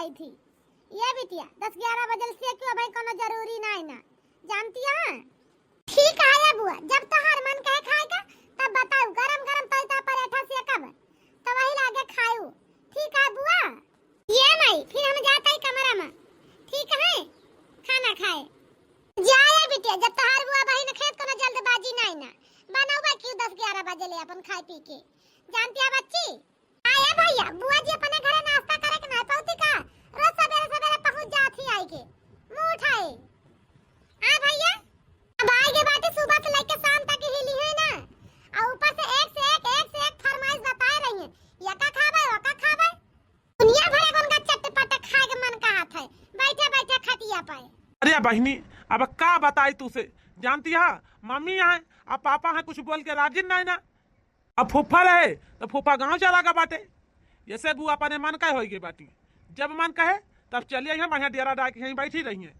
आई थी। ये बिटिया 10-11 बजे से क्यों भाई कोनो जरूरी ना है ना, जानती है। ठीक है बुआ, जब तोहार मन कहे खाएगा तब बताऊ, गरम गरम तलता पराठा से कब तो वही लागे खाऊ। ठीक है बुआ, ये नहीं फिर हम जाते हैं कमरा में, ठीक है, खाना खाए जाए बिटिया। जब तोहार बुआ बहन खेत को ना जल्दबाजी नहीं ना बनाऊबा क्यों 10-11 बजे ले अपन खाए पी के, जानती है बच्ची। आए भैया बुआ जी अपने घरे नाश्ता करे के ना पहुंची का, रोज सवेरे सवेरे पहुंच जाती आई के मुंह उठाए। आ भैया अब आएगे बाटे सुबह से लेके शाम तक हिली है ना, और ऊपर से एक से एक फरमाइश बता रही है, या का खाबे वो का खाबे, दुनिया भर के उनका चटपट खाए के मन का हाथ है, बैठे बैठे खटिया पे। अरे बहनी अब का बताई तुसे, जानती है मम्मी है अब पापा है कुछ बोल के राजी नहीं ना, अब फूफा रहे तो फूफा गांव चला गा बाटे, जैसे बुआ अपने मन का होगी बाटी, जब मन कहे तब चलिए यहाँ बढ़िया डेरा डाल के यहीं बैठी रही है।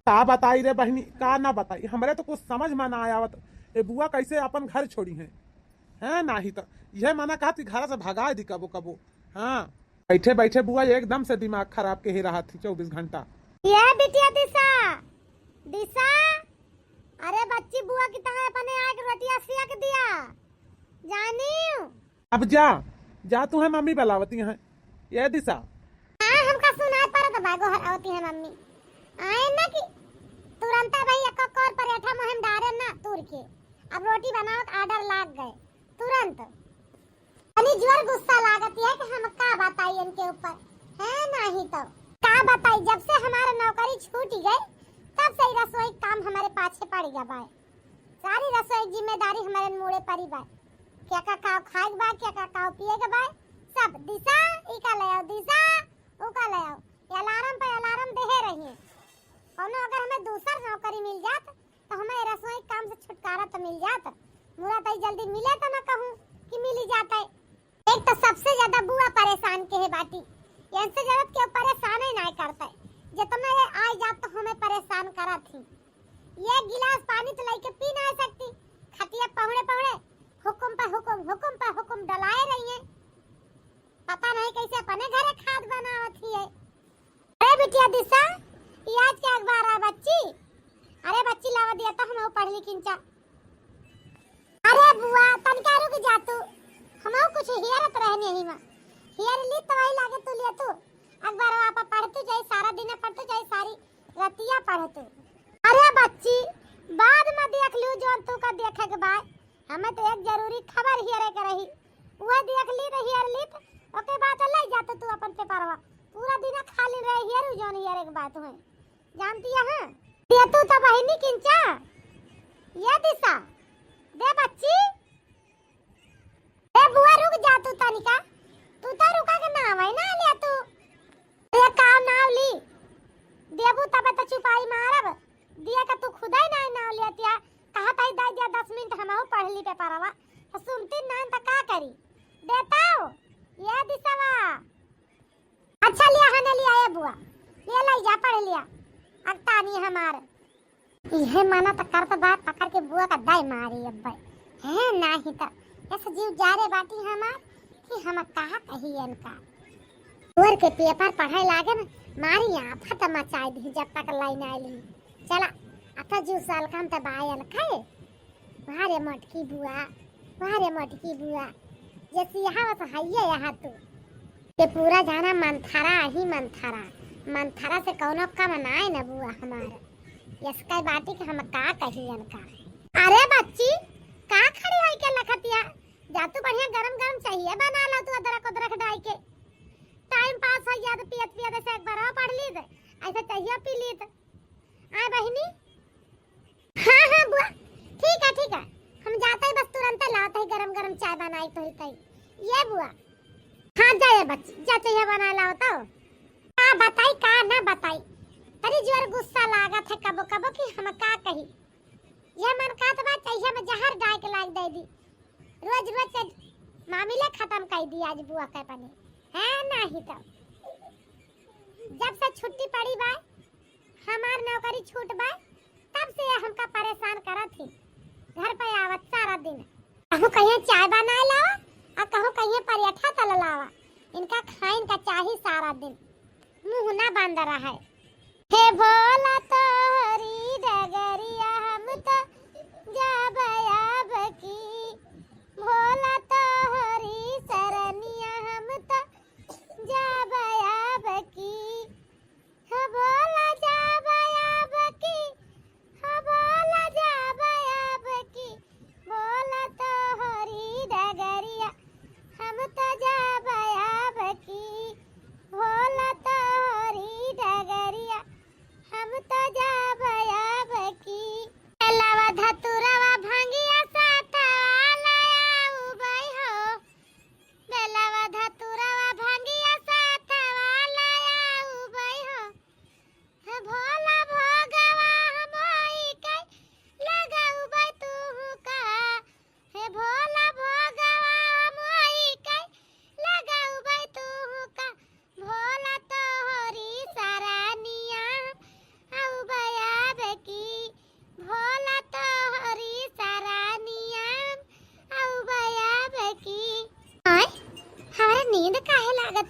का बताई रे बहनी, का ना बताई, हमरे तो कुछ समझ में ना आया ये बुआ कैसे अपन घर छोड़ी है ना ही तो यह मना कहा घर से भगा दी कबो कबो। हाँ बैठे बैठे बुआ एकदम से दिमाग खराब के ही रहा थी 24 घंटा। ये बिटिया दिशा दिशा, अरे बच्ची बुआ की तरह अपने आग रोटियां सेक दिया जानी। अब जा तू है मम्मी बलावती है ये दिशा। हाँ हमका सुनाई पड़ा तो बागो हरावती है मम्मी, आए ना कि तुरंत भैया को और पराठा मुहिम डारे ना तूर के, अब रोटी बनाओ ऑर्डर लाग गए तुरंत। अनी जोर गुस्सा लागती है कि हम का बताई इनके ऊपर, है नहीं तो का बताई, जब से हमारा नौकरी छूट गई तब से रसोई काम हमारे पाछे पड़ गया बाय, सारी रसोई जिम्मेदारी हमारे मुड़े पड़ी बाय, क्या का खाओ खाए बाय, क्या का खाओ पिए के बाय, सब दिशा इका ले आओ, दिशा उका ले आओ, ये अलार्म पे अलार्म दे रही है। और अगर हमें दूसरा नौकरी मिल जात तो हमें रसोई काम से छुटकारा तो मिल जात, मुरा तई जल्दी मिले तो ना कहूं कि मिल ही जाता है। एक तो सबसे ज्यादा बुआ परेशान के है बाटी, इनसे जरूरत के परेशान ही नहीं करता है, जितना ये आ जात तो हमें परेशान करा थी। ये गिलास पानी तो लेके पी नहीं सकती, खटिया पहुड़े पहुड़े हुकुम पे हुकुम डलाए रही है, पता नहीं कैसे अपने घरे खाद बनावती है। अरे बिटिया दिशा ये आज क्या अखबार है बच्ची, अरे बच्ची लावा दिया तो हम पढ़ ली किंचा। अरे बुआ तनका रुक जा तू, हम कुछ हियरत रहने ही में हियर ली तो वही लागे तू लिया तू अखबार आप पढ़ते जाए, सारा दिन पढ़ते जाए, सारी रतिया पढ़े तू। अरे बच्ची बाद में देख लू जो तू का देखे के बाद, हमें तो एक जरूरी खबर हियरे के रही, वो देख ली तो हियर ली तो ओके बात ले जाते तू अपन पेपरवा, पूरा दिन खाली रहे हियर जो हियर के बात है, जानती है। ये तू तो बहनी किंचा ये दिशा दे बच्ची, ए बुआ रुक जा तू तनिका, तू तो रुका के ना आवे ना ले तू, ये काम नाव ली देबू तब तो चुपाई मारब, दिया का तू खुदा ही ना नाव लेतिया, कहा ताई दे दिया 10 मिनट हमहु पढ़ ली पेपरवा, तो सुनती ना तो का करी देताओ ये दिशवा। अच्छा लिया हने लिया ये बुआ, ले लाई जा पढ़ लिया, अगता नहीं हमार यह माना तो कर तो बात पकड़ के बुआ का दाई मारी अब भाई है ना ही तो ऐसे जीव जा रे बाटी हमार कि हम कहा कही इनका और के पेपर पढ़ाई लागे ना मारी आफत मचाई दी, जब तक लाइन आईली चला अथा जीव साल काम तो बायन खाए वारे मटकी बुआ जैसे यहाँ तो हइये यहाँ तू के पूरा जाना मंथरा से कौनो कम नाय न बुआ हमारा, इसका बाटी के हम का कही इनका। अरे बच्ची का खड़ी होई के लखतिया, जा तू बढ़िया गरम गरम चाहिए बना लो तू अदरक डाल के, टाइम पास हो गया तो पियत ऐसे एक बार पढ़ ली दे, ऐसे चाहिए पी ली दे। आए बहनी हाँ बुआ ठीक है हम जाते ही बस तुरंत लाते ही गरम गरम चाय बनाई तो ही ये बुआ। हाँ जाए बच्ची जा चाहिए बना लाओ तो का बताई का ना बताई, तरी जोर गुस्सा लागत है कबो कबो कि हम का कही, ये मन का तो बात चाहिए मैं जहर डाल के लाग दे दी, रोज के मामले खत्म कर दी आज बुआ के पानी है नहीं तो जब से छुट्टी पड़ी बा हमार नौकरी छूट बा तब से हमका परेशान करत थी, घर पे आवत सारा दिन कहूं कहीं चाय बना लावा और कहूं कहीं पराठा तल लावा, इनका खाइन का चाही सारा दिन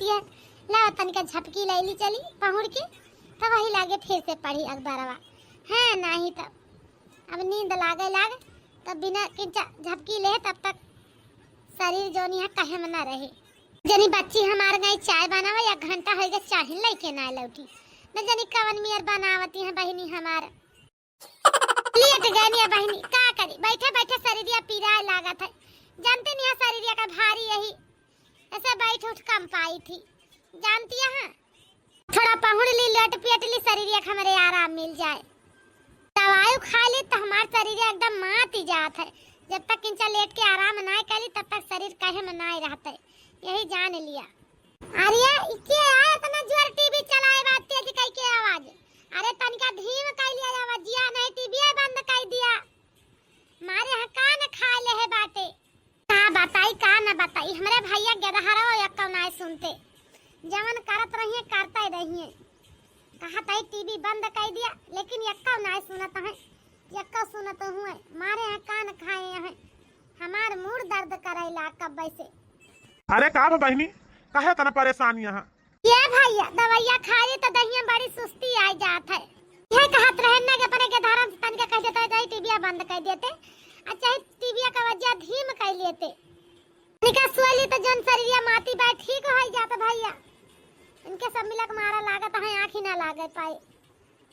कहती है ला तनिका झपकी लैली चली पहुड़ के, तब वही लागे फिर से पढ़ी अखबारवा। है नहीं तब अब नींद लागे तब बिना किंचा झपकी ले तब तक शरीर जो नहीं है कहे में ना रहे। जनी बच्ची हमार गई चाय बनावा या घंटा हो गया चाय लेके ना लौटी, न जनी कवन मियर बनावती है बहनी हमार। लेट गई है बहनी, का करी बैठे बैठे शरीरिया पीराए लागत है। जानते नहीं है शरीरिया का भारी यही ऐसे बैठ उठ कम पाई थी, जानती है। थोड़ा पहुड़ ली लेट पेट ली शरीरिया का हमारे आराम मिल जाए। दवाई खा ली तो हमार शरीर एकदम मात ही जात है। जब तक इंचा लेट के आराम ना करी तब तक शरीर कहे में ना रहता है, यही जान लिया। अरे इके आया इतना जोर टीवी चलाए बात तेज कई के आवाज। अरे तनिका धीम कई लिया आवाजिया नहीं टीवी बंद कर दिया। मारे ह कान खा ले है बाटे। का बताई का ना बताई हमरे भैया गदहरा या कौ ना सुनते। जवन करत रहिए करते रहिए। कहा ताई टीवी बंद कर दिया लेकिन यक्का ना सुनत है, यक्का सुनत हुए मारे हैं कान खाए हैं। हमार मूड दर्द करैला कब से। अरे का बहनी काहे तना परेशान यहाँ? ये भैया दवाइया खाई तो दहिया बड़ी सुस्ती आ जात है। ये कहत रहे ना के परे के धारन से तनिका कह देता है टीवी बंद कर देते, अच्छा टीवी का वजह धीम कर लेते। तनिका सोली तो जन शरीरिया माटी बा ठीक हो जाता भैया। इनके सब मिलक मारा लागत है आँख ही ना लागे पाए।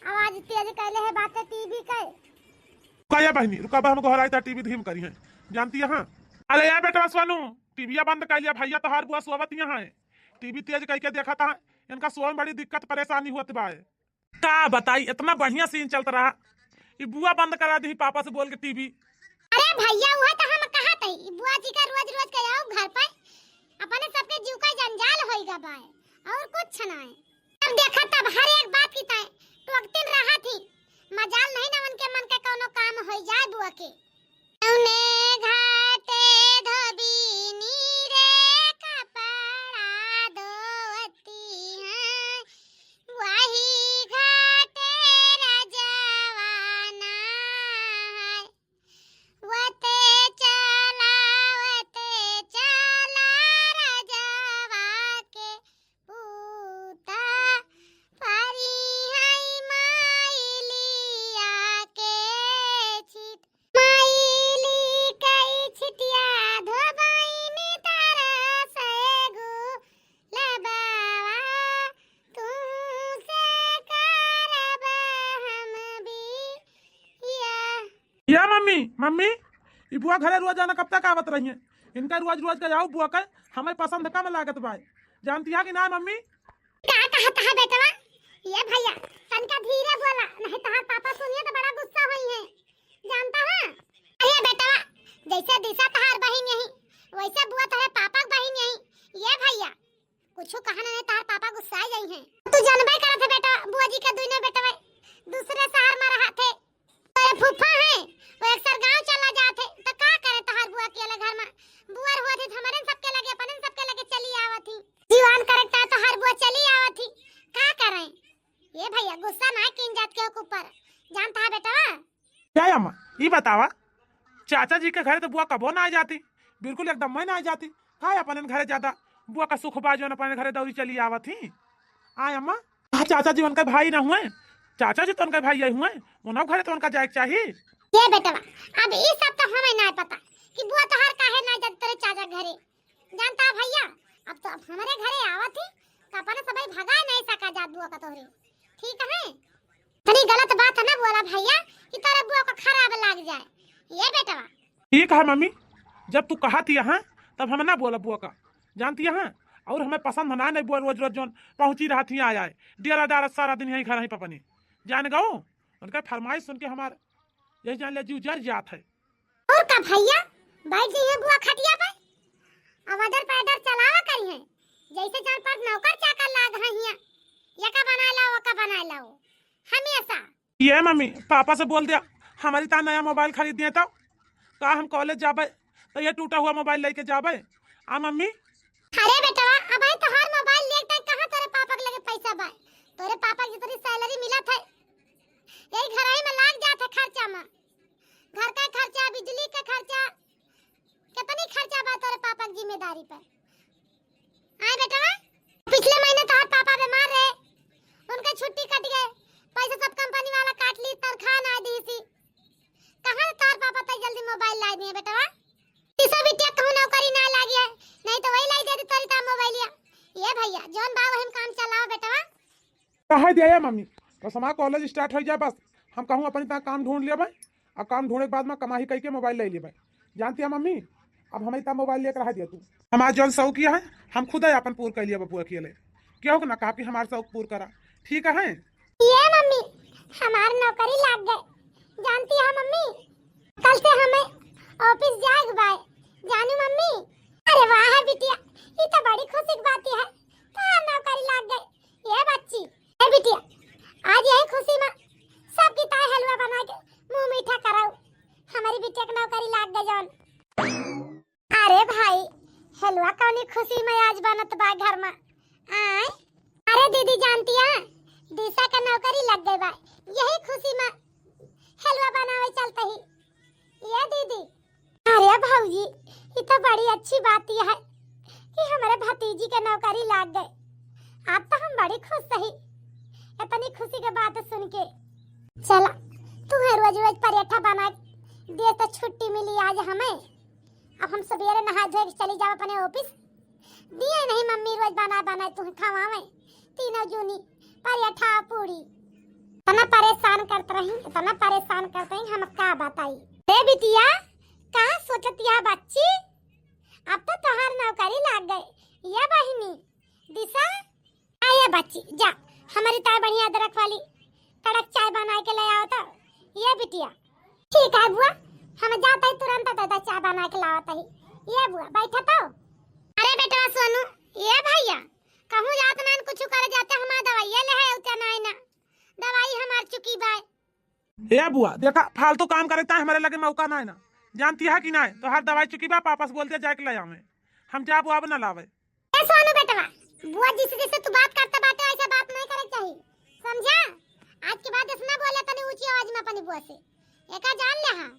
आवाज तेज कैले है बातें टीवी के। रुका बहनी रुका हम घोराई था टीवी धीम करी है, जानती है। अरे यार बेटा सोनू टीवी बंद कर लिया भैया तोहार बुआ सोवत यहाँ है। टीवी तेज करके देखा था इनका सोए में बड़ी दिक्कत परेशानी होत बा। का बताई इतना बढ़िया सीन चलता रहा, ये बुआ बंद करा दी पापा से बोल के टीवी। अरे भैया हुआ तो हम कहा थे बुआ जी का रोज रोज के आओ घर पर अपने सबके जीव का जंजाल होइगा बा और कुछ ना है। अब देखा तब हर एक बात की ताए टोकतिन रहा थी, मजाल नहीं ना उनके मन के कोनो काम हो जाए बुआ के। उन्हें घाटे धोबी नीरे कपड़ा धोती हैं, वही घाटे रजवाना है। वते चला रजवा के पूता पारी है माइलिया के छिट। माइली कई छिटिया धोबाइनी तारा सैगु लबावा तुमसे करब हम भी या मम्मी मम्मी ये बुआ घरे रोज जाना कब तक आवत रही है? इनका रोज रोज का जाओ बुआ का हमें पसंद कम लागत बा, जानती है कि ना मम्मी? का कहता है बेटवा? ये भैया तनका धीरे बोला नहीं तो हां पापा सुनिए तो बड़ा गुस्सा होई है, जानता है। अरे बेटवा जैसे दिशा तहार बहन यही वैसे बुआ तोरे पापा की बहन यही। ये भैया कुछ कहना नहीं तहार पापा गुस्सा जाई हैं। तू जानबे करत है बेटा बुआ जी के दुनो बेटवा दूसरे शहर में रहा थे। तेरे फूफा है वो अक्सर गांव चला जाते तो का करे तहार बुआ के अलग घर में बुआ हुआ थी हमारे सबके लगे अपन सबके लगे चली आवत थी। जीवन करता तो हर बुआ चली आवत थी, का करें। ये भैया गुस्सा ना किन जात के ऊपर, जानता है बेटा। क्या अम्मा ये बतावा चाचा जी के घर तो बुआ कबो ना आ जाती, बिल्कुल एकदम मैं ना आ जाती। का अपन घरे ज्यादा बुआ का सुख बा जो अपन घरे दौड़ी चली आवत थी। आय अम्मा चाचा जी उनका भाई ना हुए, चाचा जी तो उनका भाई हुए उन्होंने घरे तो उनका जाए चाहिए। ये बेटा अब ये सब तो हमें ना पता कि बुआ तो हर काहे ना जात तेरे चाचा घरे, जानता है भैया। अब तो हमारे घरे आवत थी तो अपन सबई भगा नहीं सका जात बुआ का तोहरे, ठीक है। तनी गलत बात है ना बोला भैया कि तेरे बुआ को खराब लग जाए। ये बेटा ठीक है मम्मी, जब तू कहा थी यहाँ तब हमें ना बोला बुआ का, जानती है। और हमें पसंद ना नहीं बुआ रोज रोज जो पहुंची रहा थी आया डेरा डारा सारा दिन यही घर ही पपनी जान गो उनका फरमाइश सुन के हमारे यही जान ले जीव जर जात है। और का भैया बैठ जाइए बुआ खटिया पे अब अदर पैदर चलावा करी है जैसे जान पर नौकर चाकर लाग रही है। या का बना लाओ हमेशा। ये मम्मी पापा से बोल दिया हमारी ता नया मोबाइल खरीद दिए तो का हम कॉलेज जाबे तो ये टूटा हुआ मोबाइल लेके जाबे। आ मम्मी अरे बेटा अब तो हर मोबाइल लेके कहां तेरे पापा के लगे पैसा बा, तेरे पापा की जितनी सैलरी मिला था यही घर ही में लाग जाता खर्चा में, घर का खर्चा बिजली का खर्चा कितनी खर्चा बा तेरे पापा की जिम्मेदारी पर। आए बेटा उनका छुट्टी कट गए, पैसा सब कंपनी वाला काट ली, तनख्वाह ना दी सी। कहां तार पापा तक जल्दी मोबाइल ला दिए बेटा। तीसो बिटिया कहूं नौकरी ना लागी है, नहीं तो वही लाई देती तोरी ता मोबाइल ये भैया जोन बाबू हम काम चलाओ बेटा। कहा दिया मम्मी तो समा कॉलेज स्टार्ट हो जाए बस हम कहूँ अपनी तरह काम ढूंढ लिया भाई, और काम ढूंढने के बाद में कमाही कह के मोबाइल ले लिया भाई। जानती है मम्मी अब हमें इतना मोबाइल लेकर रहा दिया तू, हमारा जौन शौक किया है हम खुद ही अपन पूर कर लिया बबू अकेले, क्या हो ना कहा कि हमारा शौक पूर करा, ठीक है। ये मम्मी हमारी नौकरी लग गई, जानती है मम्मी कल से हमें ऑफिस जाएगा भाई, जानू मम्मी। अरे वाह है बिटिया, ये तो बड़ी खुशी की बात है, तो नौकरी लग गई। ये बच्ची ए बिटिया आज यही खुशी में सबकी ताई हलवा बना के मुंह मीठा कराओ, हमारी बिटिया की नौकरी लग गई जौन। अरे भाई हलवा कौनी खुशी में आज बनत बा घर में आए। अरे दीदी जानती है दिशा का नौकरी लग गई बा, यही खुशी में हलवा बनावे चलते ही। ये दीदी अरे भाऊजी ये तो बड़ी अच्छी बात है कि हमारे भतीजी के नौकरी लग गई, अब तो हम बड़ी खुश रही इतनी खुशी के बात सुन के। चला तुम्हें रोज रोज पराठा बना दे तो छुट्टी मिली आज हमें, अब हम सवेरे नहा धोए चली जाओ अपने ऑफिस। दिए नहीं मम्मी रोज बना बना तुम्हें खवावे तीनों जूनी पराठा पूरी, इतना परेशान करते रही, इतना परेशान करते हैं हम क्या बताई। रे बिटिया कहाँ सोचती है बच्ची, अब तो तुम्हारी नौकरी लग गई। ये बहिनी दिशा आये बच्ची जा हमारी ताई बढ़िया अदरक वाली कड़क चाय बना के ले आओ तो। ये बिटिया ठीक है बुआ हम जाते ही तुरंत तो चाय बना के लाओ ही। ये बुआ बैठा तो। अरे बेटा सोनू ये भैया कहूँ जात ना कुछ कर जाते हमारा दवाई ले है उतना ही ना, दवाई हमार चुकी बाय। ए बुआ देखा फालतू काम करता है हमारे लगे मौका ना है ना, जानती है कि ना तो हर दवाई चुकी बा पापा से बोलते जाके ले आवे, हम जा बुआ ना लावे। ए सोनू बेटवा बुआ जिस जैसे तू बात करता बातें ऐसा बात नहीं करे चाहिए, समझा। आज के बाद इसना बोले तनी ऊंची आवाज में अपनी बुआ से, एका जान ले। हां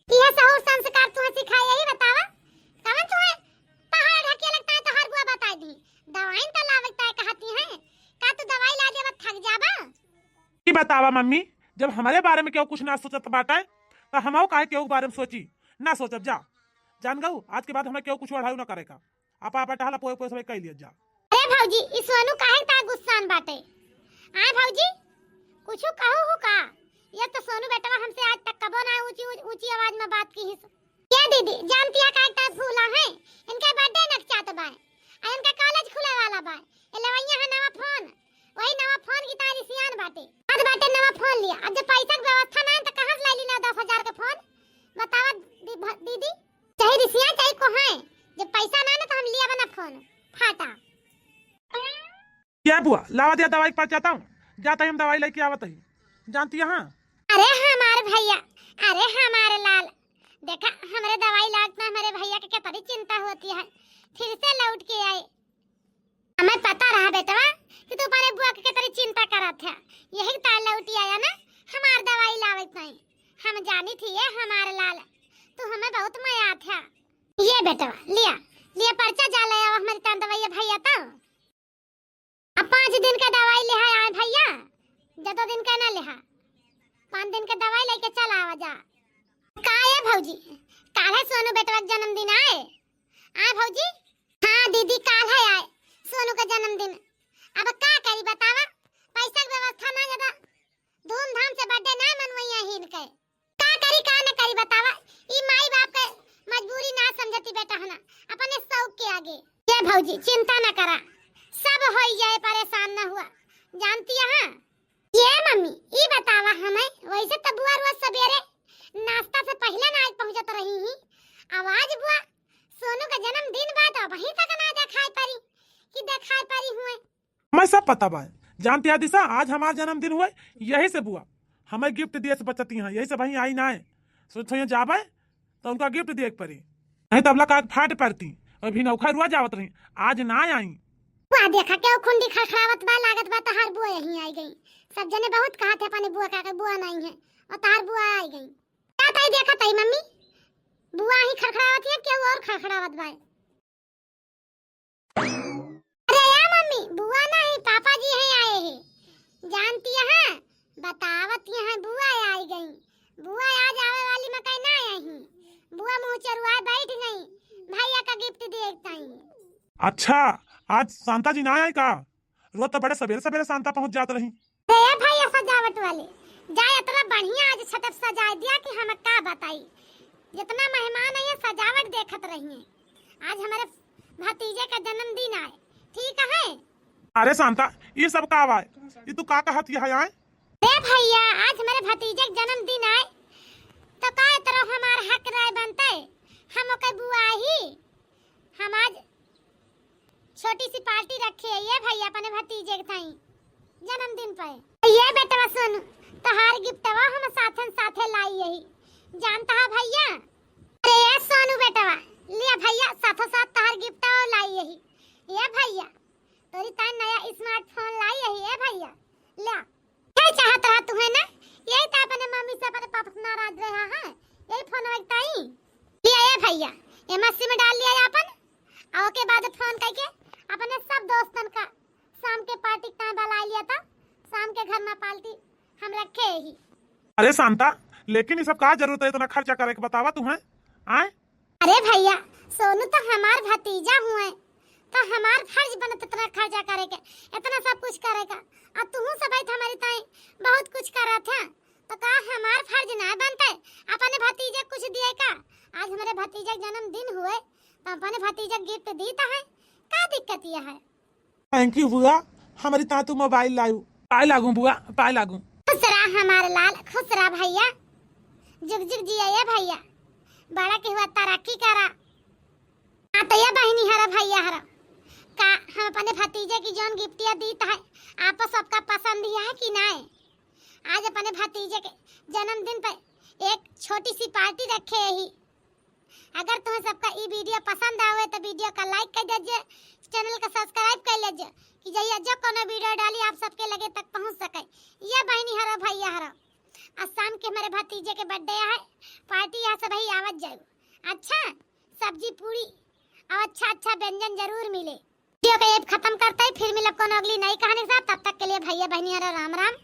यह सहूर संस्कार तुम्हें सिखाया यही बतावा, कवन तुम्हें पहाड़ ढके लगता है तो हर बुआ बता दी, दवाई तो लावता है कहती है, का तू दवाई ला दे थक जाबा। की बतावा मम्मी जब हमारे बारे में क्यों कुछ ना सोचत बाटा तो हम काहे क्यों बारे में सोची ना सोचब जा, जान गऊ आज के बाद हमें क्यों कुछ बढ़ाऊ ना करेगा, आपा आपा टहला पोए पोए सब कह लिया जा। अरे भौजी इस सोनू काहे ता गुस्सान बाटे, आए भौजी कुछ कहो हो का, ये तो सोनू बेटा हमसे आज तक कबो ना ऊंची ऊंची आवाज में बात की है। ये दीदी जानती है काहे ता फूला है, इनका बर्थडे नकचात बा, आ इनका कॉलेज खुले वाला बा, एलवैया है नवा फोन, वही नवा फोन की तारी सियान बाटे, आज बाटे नवा फोन लिया, अब जब पैसा की व्यवस्था ना है तो कहां से लाई ली ना 10,000 का फोन बतावा दीदी। चाहे रिसिया चाहे को है जब पैसा ना है तो हम लिया बना फोन फाटा। क्या बुआ लावा दिया दवाई पर जाता हूँ, जाता ही हम दवाई लेके आवत ही, जानती है। अरे हमारे भैया अरे हमारे लाल देखा हमारे दवाई लागना हमारे भैया के कितनी चिंता होती है, फिर से लौट के आए। हमें पता रहा बेटा कि तू अपने बुआ की कितनी चिंता करा था, यही तार लौट आया ना हमार दवाई लावत नहीं, हम जानी थी ये हमारे लाल तू हमें बहुत माया था। ये बेटा लिया लिया पर्चा जा ले हमारी तान दवाई भैया तो अब 5 दिन का दवाई ले आए भैया, ज्यादा दिन का ना ले 5 दिन का दवाई लेके चल आवा जा। का है भौजी काल है सोनू बेटवा का जन्मदिन आए भौजी। हाँ दीदी काल है आए सोनू का जन्मदिन, अब का करी बतावा, पैसा की व्यवस्था ना ज्यादा धूमधाम से बर्थडे ना मनवैया ही इनके, का करी का ना करी बतावा, ई माई बाप के मजबूरी ना समझती बेटा है ना अपने शौक के आगे। ये भौजी चिंता ना करा सब हो जाए परेशान ना हुआ, जानती है। ये मम्मी ये बतावा हमें वैसे तो बुआ रोज सवेरे नाश्ता से पहले ना पहुंचत रही ही, आवाज बुआ सोनू का जन्मदिन बाद वहीं तक ना दिखाई पड़ी कि दिखाई पड़ी हुए। मैं सब पता बा, जानती है दिशा आज हमारा जन्मदिन हुआ यही से बुआ हमें गिफ्ट दिए से बचती हैं, यही से वहीं आई ना है सोचो जावे तो उनका गिफ्ट दिए पड़ी, नहीं तबला का फाट पड़ती और भी नौखा रुआ जावत रही, आज ना आई। बुआ देखा के खुंडी खड़खड़ावत बा लागत बा तहार बुआ यहीं आई गई, सब जने बहुत कहा थे अपने बुआ का बुआ नहीं है और तहार बुआ आई गई। क्या ताई देखा ताई मम्मी बुआ ही खड़खड़ावत है क्या और खड़खड़ावत बा। अरे यार मम्मी बुआ नहीं पापा जी हैं आए हैं, जानती है बतावत यहाँ बुआ आई गई। बुआ आज आवे वाली मकई ना आई। बुआ मुंह चरुआए बैठ गई। भैया का गिफ्ट देखता ही। अच्छा आज शांता जी ना आए का? रोज तो बड़े सवेरे सवेरे शांता पहुंच जात रही। भैया भैया सजावट वाले जाए इतना बढ़िया आज छतप सजा दिया कि हम का बताई। जितना मेहमान है सजावट देखत रही है। आज हमारे भतीजे का जन्मदिन आए। ठीक है। अरे शांता ये सब का आवा है? ये तू का कहत है आए? अरे भैया आज हमारे भतीजे का जन्मदिन आए तो का तरह हमार हक राय बनते। हम ओके बुआ ही हम आज छोटी सी पार्टी रखी है ये भैया अपने भतीजे के थाई जन्मदिन पे। ये बेटा सुन तहार गिफ्टवा हम साथन साथे लाई यही जानता है भैया। अरे ये सोनू बेटवा लिया भैया साथो साथ तहार गिफ्टवा लाई यही। ये भैया तोरी ता नया स्मार्टफोन लाई यही है भैया। ला क्या चाहत रहा तुम्हें ना? यही तो अपने मम्मी से अपने पापा से नाराज रहा है। यही फोन वगताई लिया ये भैया एमएससी में डाल लिया अपन। आओ के बाद फोन करके अपने सब दोस्तन का शाम के पार्टी का बुला लिया था। शाम के घर में पार्टी हम रखे ही। अरे शांता लेकिन ये सब का जरूरत है इतना खर्चा करे के बतावा तुम्हें आए? अरे भैया सोनू तो हमार भतीजा हुए तो हमार फर्ज बनत इतना खर्चा करे के इतना सब कुछ करेगा। और तुम सब हमारी ताई बहुत कुछ करा था तो का हमार फर्ज ना बनते अपने भतीजे कुछ दिए का? आज हमारे भतीजे जन्मदिन हुए तो अपने भतीजे गिफ्ट दीता है। का दिक्कत यह है? थैंक यू बुआ हमारी तातू मोबाइल लायू। पाए लागू बुआ पाए लागू। खुश रहा हमारे लाल खुश रहा भैया। जुग जुग जिया ये भैया बड़ा के हुआ तरक्की करा। तो ये बहनी हरा भैया हरा का हम अपने भतीजे की जोन गिफ्टिया दी है आपस सबका पसंद ही है कि नहीं? आज अपने भतीजे के जन्मदिन पर एक छोटी सी पार्टी रखे ही। अगर तुम्हें सबका ये वीडियो पसंद आवे तो वीडियो का लाइक कर दीजिए चैनल का सब्सक्राइब कर लीजिए कि जैया जो कोनो वीडियो डाली आप सबके लगे तक पहुंच सके। ये बहनी हरा भैया हरा आज शाम के हमारे भतीजे के बर्थडे है पार्टी यहाँ से भाई आवत जाए। अच्छा सब्जी पूरी और अच्छा अच्छा व्यंजन जरूर मिले। वीडियो का ऐप खत्म करते हैं फिर मिलब कोनो अगली नई कहानी के साथ। तब तक के लिए भैया बहनी हरा राम राम।